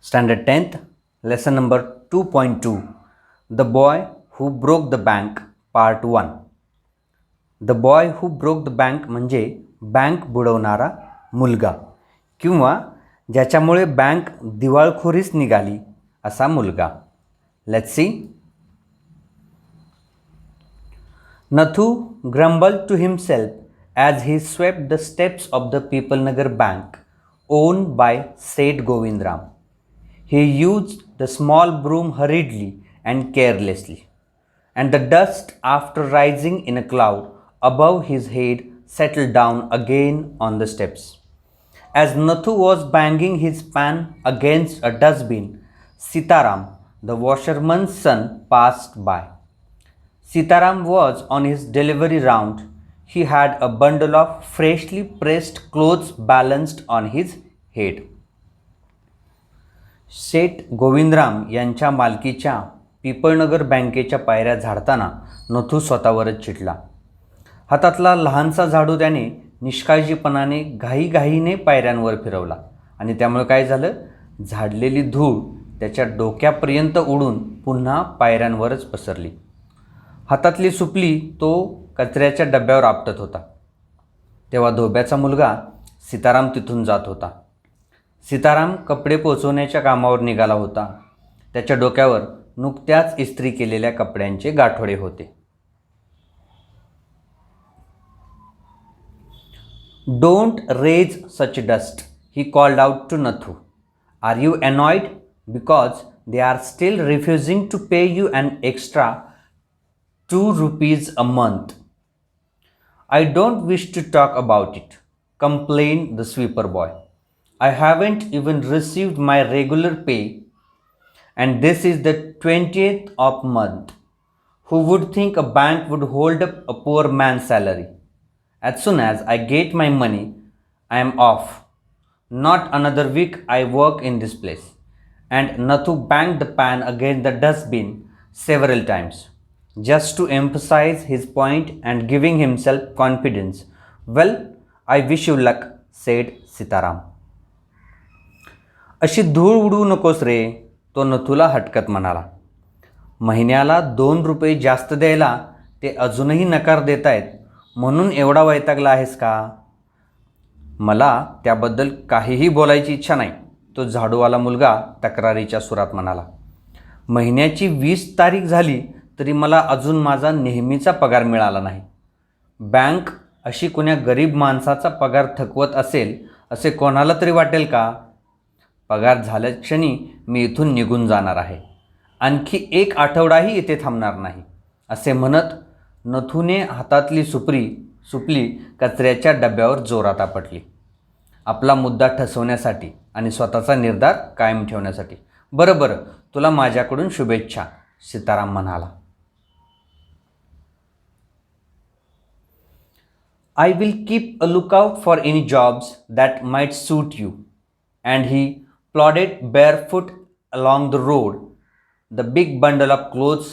Standard 10th, lesson number 2.2, The Boy Who Broke the Bank, Part 1. The Boy Who Broke the Bank म्हणजे bank बुडवणारा मुलगा किंवा ज्याच्यामुळे bank दिवाळखोरीस निघाली असा मुलगा. Let's see. Nathu grumbled to himself as he swept the steps of the Peoplenagar Bank owned by Seth Govindram. He used the small broom hurriedly and carelessly, and the dust, after rising in a cloud above his head, settled down again on the steps. As Nathu was banging his pan against a dustbin, Sitaram, the washerman's son, passed by. Sitaram was on his delivery round. He had a bundle of freshly pressed clothes balanced on his head. शेठ गोविंदराम यांच्या मालकीच्या पिपळनगर बँकेच्या पायऱ्या झाडताना नथू स्वतःवरच चिडला. हातातला लहानसा झाडू त्याने निष्काळजीपणाने घाईघाईने पायऱ्यांवर फिरवला आणि त्यामुळे काय झालं, झाडलेली धूळ त्याच्या डोक्यापर्यंत उडून पुन्हा पायऱ्यांवरच पसरली. हातातली सुपली तो कचऱ्याच्या डब्यावर आपटत होता. तेव्हा धोब्याचा मुलगा सीताराम तिथून जात होता. सीताराम कपडे पोचवण्याच्या कामावर निघाला होता. त्याच्या डोक्यावर नुकत्याच इस्त्री केलेल्या कपड्यांचे गाठोडे होते. "Don't raise such dust," he called out to Nathu. "Are you annoyed because they are still refusing to pay you an extra 2 rupees a month?" "I don't wish to talk about it," complained the sweeper boy. "I haven't even received my regular pay, and this is the 20th of month. Who would think a bank would hold up a poor man's salary? As soon as I get my money, I am off. Not another week I work in this place." And Nathu banged the pan against the dustbin several times, just to emphasize his point and giving himself confidence. "Well, I wish you luck," said Sitaram. "अशी धूळ उडवू नकोस रे," तो नथूला हटकत म्हणाला. "महिन्याला 2 रुपये जास्त द्यायला ते अजूनही नकार देत आहेत, म्हणून एवढा वैतागला आहेस का?" "मला त्याबद्दल काहीही बोलायची इच्छा नाही," तो झाडूवाला मुलगा तक्रारीच्या सुरात म्हणाला. "महिन्याची 20 तारीख झाली तरी मला अजून माझा नेहमीचा पगार मिळाला नाही. बँक अशी कोण्या गरीब माणसाचा पगार थकवत असेल असे कोणाला तरी वाटेल का? पगार झाल्या क्षणी मी इथून निघून जाणार आहे. आणखी 1 आठवडाही इथे थांबणार नाही." असे म्हणत नथूने हातातली सुपली कचऱ्याच्या डब्यावर जोरात आपटली. आपला मुद्दा ठसवण्यासाठी आणि स्वतःचा निर्धार कायम ठेवण्यासाठी. "बरं बरं, तुला माझ्याकडून शुभेच्छा," सीताराम म्हणाला. "I will keep a lookout for any jobs that might suit you." And he plodded barefoot along the road, the big bundle of clothes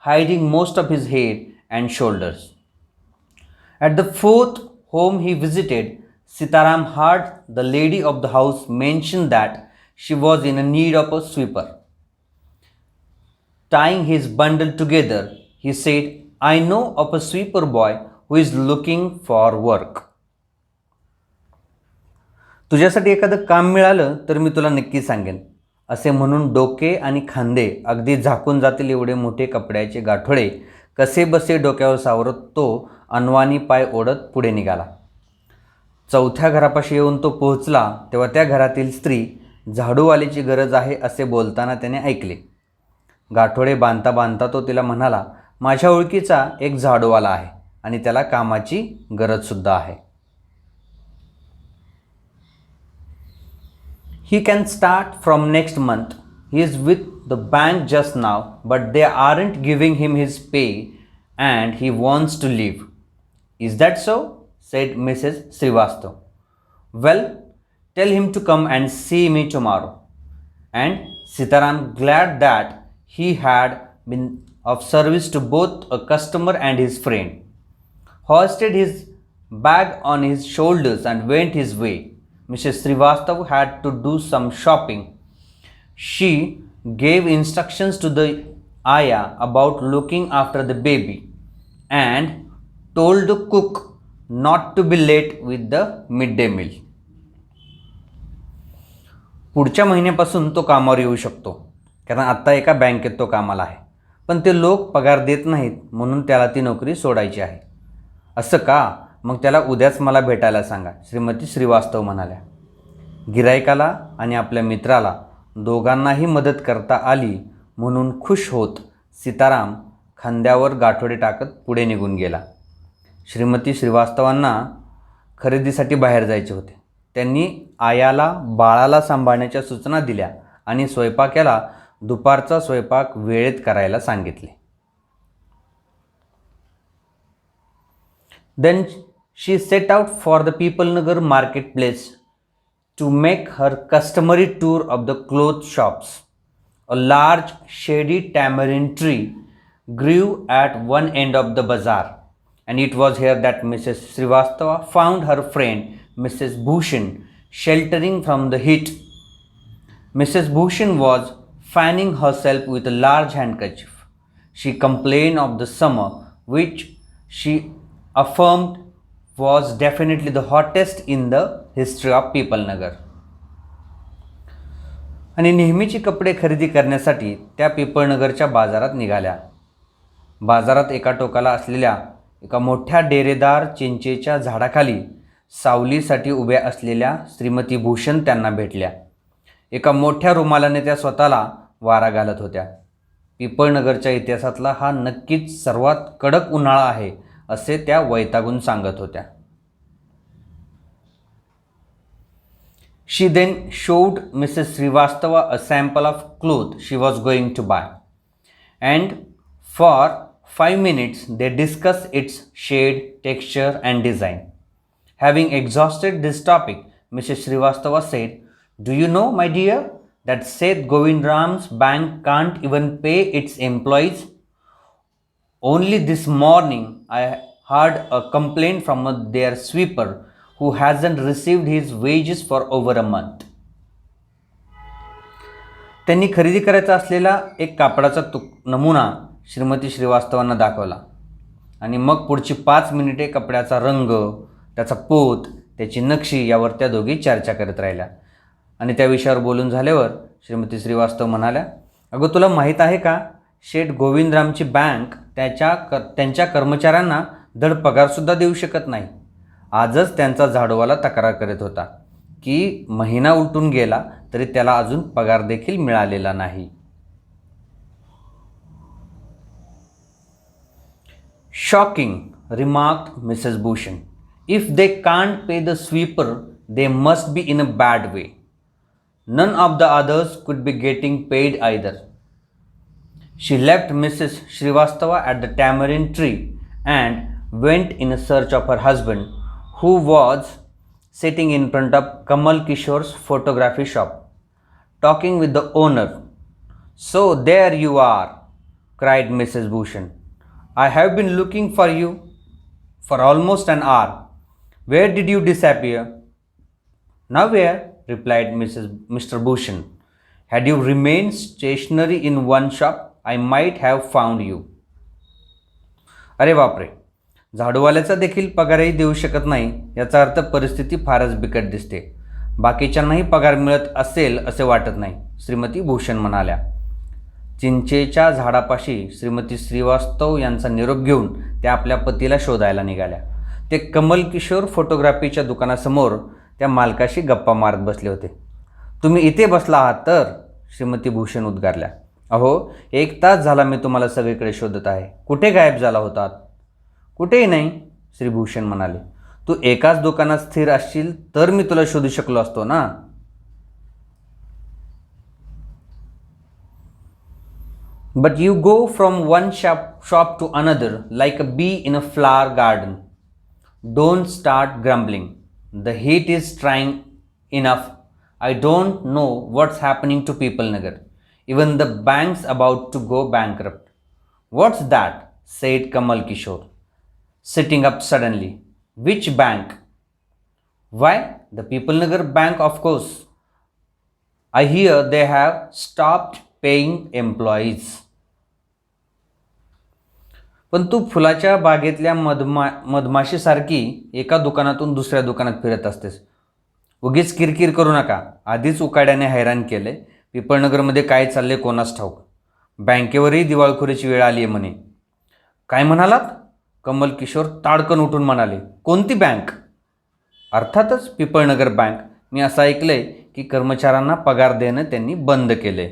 hiding most of his head and shoulders. At the 4th home he visited, Sitaram heard the lady of the house mention that she was in need of a sweeper. Tying his bundle together, he said, "I know of a sweeper boy who is looking for work." "तुझ्यासाठी एखादं काम मिळालं तर मी तुला नक्की सांगेन," असे म्हणून डोके आणि खांदे अगदी झाकून जातील एवढे मोठे कपड्याचे गाठोडे कसेबसे डोक्यावर सावरत तो अनवाणी पाय ओढत पुढे निघाला. 4थ्या घरापाशी येऊन तो पोहोचला तेव्हा त्या घरातील स्त्री झाडूवालीची गरज आहे असे बोलताना त्याने ऐकले. गाठोडे बांधता बांधता तो तिला म्हणाला, "माझ्या ओळखीचा एक झाडूवाला आहे आणि त्याला कामाची गरजसुद्धा आहे. He can start from next month. He is with the bank just now, but they aren't giving him his pay and he wants to leave." "Is that so?" said Mrs. Srivastav. "Well, tell him to come and see me tomorrow." And Sitaram, glad that he had been of service to both a customer and his friend, hoisted his bag on his shoulders and went his way. Mrs. Srivastav had to do some shopping. She gave instructions to the ayah about looking after the baby and told the cook not to be late with the midday meal. पुढच्या महिन्यापासून तो कामावर येऊ शकतो, कारण आत्ता एका बँकेत तो कामाला आहे, पण ते लोक पगार देत नाहीत म्हणून त्याला ती नोकरी सोडायची आहे. असं का? मग त्याला उद्याच मला भेटायला सांगा, श्रीमती श्रीवास्तव म्हणाल्या. गिरायकाला आणि आपल्या मित्राला दोघांनाही मदत करता आली म्हणून खुश होत सीताराम खांद्यावर गाठोडे टाकत पुढे निघून गेला. श्रीमती श्रीवास्तवांना खरेदीसाठी बाहेर जायचे होते. त्यांनी आयाला बाळाला सांभाळण्याच्या सूचना दिल्या आणि स्वयंपाक्याला दुपारचा स्वयंपाक वेळेत करायला सांगितले. Then she set out for the Peoplenagar marketplace to make her customary tour of the cloth shops. A large shady tamarind tree grew at one end of the bazaar, and it was here that Mrs. Srivastava found her friend Mrs. Bhushan sheltering from the heat. Mrs. Bhushan was fanning herself with a large handkerchief. She complained of the summer, which she affirmed was definitely the hottest in the history of Peoplenagar. आणि नेहमीची कपडे खरेदी करण्यासाठी त्या पिपळनगरच्या बाजारात निघाल्या. बाजारात एका टोकाला असलेल्या एका मोठ्या डेरेदार चिंचेच्या झाडाखाली सावलीसाठी उभ्या असलेल्या श्रीमती भूषण त्यांना भेटल्या. एका मोठ्या रुमालाने त्या स्वतःला वारा घालत होत्या. पिपळनगरच्या इतिहासातला हा नक्कीच सर्वात कडक उन्हाळा आहे असे त्या वैतागून सांगत होत्या. She then showed Mrs. Srivastava a sample of cloth she was going to buy, and for 5 minutes they discussed its shade, texture and design. Having exhausted this topic, Mrs. Srivastava said, "Do you know, my dear, that Seth Govindram's bank can't even pay its employees? Only this morning I heard a complaint from their sweeper who hasn't received his wages for over a month." त्यांनी खरेदी करायचा असलेला एक कापडाचा नमुना श्रीमती श्रीवास्तवांना दाखवला आणि मग पुढची 5 मिनिटे कपड्याचा रंग, त्याचा पोत, त्याची नक्षी यावर त्या दोघी चर्चा करत राहिल्या. आणि त्या विषयावर बोलून झाल्यावर श्रीमती श्रीवास्तव म्हणाल्या, "अगं, तुला माहीत आहे का, शेठ गोविंदरामची बँक त्यांच्या कर्मचाऱ्यांना धड पगारसुद्धा देऊ शकत नाही. आजच त्यांचा झाडूवाला तक्रार करत होता की महिना उलटून गेला तरी त्याला अजून पगार देखील मिळालेला नाही." "Shocking," remarked Mrs. Bhushan. "If they can't pay the sweeper, they must be in a bad way. None of the others could be getting paid either." She left Mrs. Srivastava at the tamarind tree and went in search of her husband, who was sitting in front of Kamal Kishore's photography shop, talking with the owner. "So there you are," cried Mrs. Bhushan. "I have been looking for you for almost an hour. Where did you disappear?" "Nowhere," replied Mr. Bhushan. "Had you remained stationary in one shop, I might have found you." अरे बापरे, झाडूवाल्याचा देखील पगारही देऊ शकत नाही याचा अर्थ परिस्थिती फारच बिकट दिसते. बाकीच्यांनाही पगार मिळत असेल असे वाटत नाही, श्रीमती भूषण म्हणाल्या. चिंचेच्या झाडापाशी श्रीमती श्रीवास्तव यांचा निरोप घेऊन त्या आपल्या पतीला शोधायला निघाल्या. ते कमल किशोर फोटोग्राफीच्या दुकानासमोर त्या मालकाशी गप्पा मारत बसले होते. "तुम्ही इथे बसला आहात तर?" श्रीमती भूषण उद्गारल्या. "अहो, 1 तास झाला मी तुम्हाला सगळीकडे शोधत आहे. कुठे गायब झाला होतात?" "कुठेही नाही," श्रीभूषण म्हणाले. "तू एकाच दुकानात स्थिर असशील तर मी तुला शोधू शकलो असतो ना." "But you go from one shop to another like a bee in a flower garden. Don't start grumbling. The heat is trying enough. I don't know what's happening to Peoplenagar. Even the bank's about to go bankrupt." "What's that?" said Kamal Kishore, sitting up suddenly. "Which bank?" "Why, the Peoplenagar Bank, of course. I hear they have stopped paying employees. पण तू फुलाच्या बागेतल्या मधमाशीसारखी एका दुकानातून दुसऱ्या दुकानात फिरत असतेस. उगीच किरकिर करू नका. आधीच उकाड्याने हैराण केले. पिपळनगरमध्ये काय चालले कोणास ठाऊक. बँकेवरही दिवाळखोरीची वेळ आली आहे म्हणे. काय म्हणालात? कमल किशोर ताडकन उठून म्हणाले. कोणती बँक? अर्थातच पिपळनगर बँक. मी असं ऐकलंय की कर्मचाऱ्यांना पगार देणं त्यांनी बंद केले.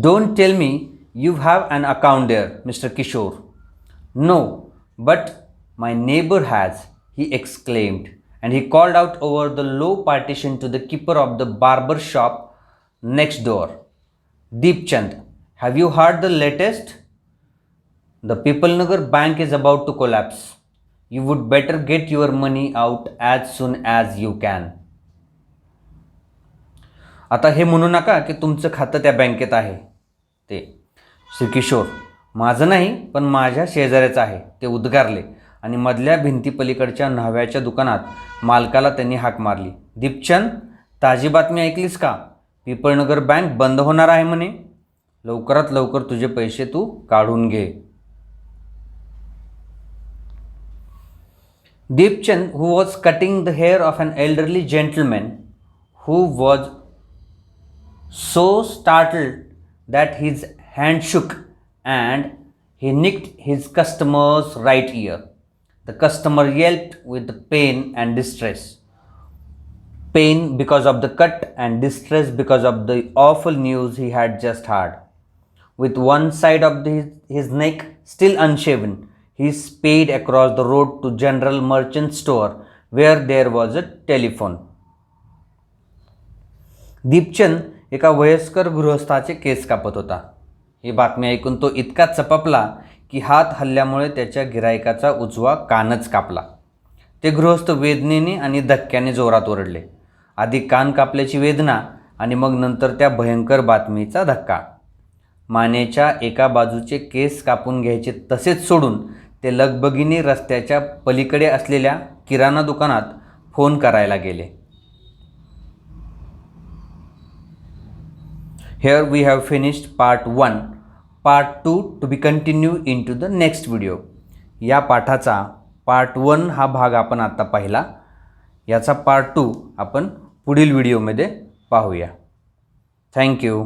Don't tell me you have an account there mister Kishore. No, but my neighbour has, he exclaimed, and he called out over the low partition to the keeper of the barber shop next door. Deepchand, have you heard the latest? The Pipalnagar bank is about to collapse. You would better get your money out as soon as you can. आता हे म्हणू नका की तुमचं खातं त्या बँकेत आहे. ते श्री किशोर, माझं नाही पण माझ्या शेजाऱ्याचं आहे, ते उद्गारले आणि मधल्या भिंतीपलीकडच्या न्हाव्याच्या दुकानात मालकाला त्यांनी हाक मारली. दीपचंद, ताजी बातमी ऐकलीस का? पिपळनगर बँक बंद होणार आहे म्हणे. लवकरात लवकर तुझे पैसे तू काढून घे. Deepchand, who was cutting the hair of an elderly gentleman who was so startled that his hand shook and he nicked his customer's right ear. The customer yelped with pain and distress. Pain because of the cut and distress because of the awful news he had just heard. With one side of his neck still unshaven, he sped across the road to General Merchant Store where there was a telephone. Deepchand एका वयस्कर गृहस्थाचे केस कापत होता. ही बातमी ऐकून तो इतका चपपला की हात हल्ल्यामुळे त्याच्या गिरायकाचा उजवा कानच कापला. ते गृहस्थ वेदनेने आणि धक्क्याने जोरात ओरडले. आधी कान कापल्याची वेदना आणि मग नंतर त्या भयंकर बातमीचा धक्का. मानेच्या एका बाजूचे केस कापून घ्यायचे तसेच सोडून ते लगबगीने रस्त्याच्या पलीकडे असलेल्या किराणा दुकानात फोन करायला गेले. Here we have finished part 1. Part 2 to be continued into the next video. या पाठाचा part 1 हा भाग आपण आता पाहिला. याचा part 2 आपण पुढील व्हिडिओमध्ये पाहूया. थँक्यू.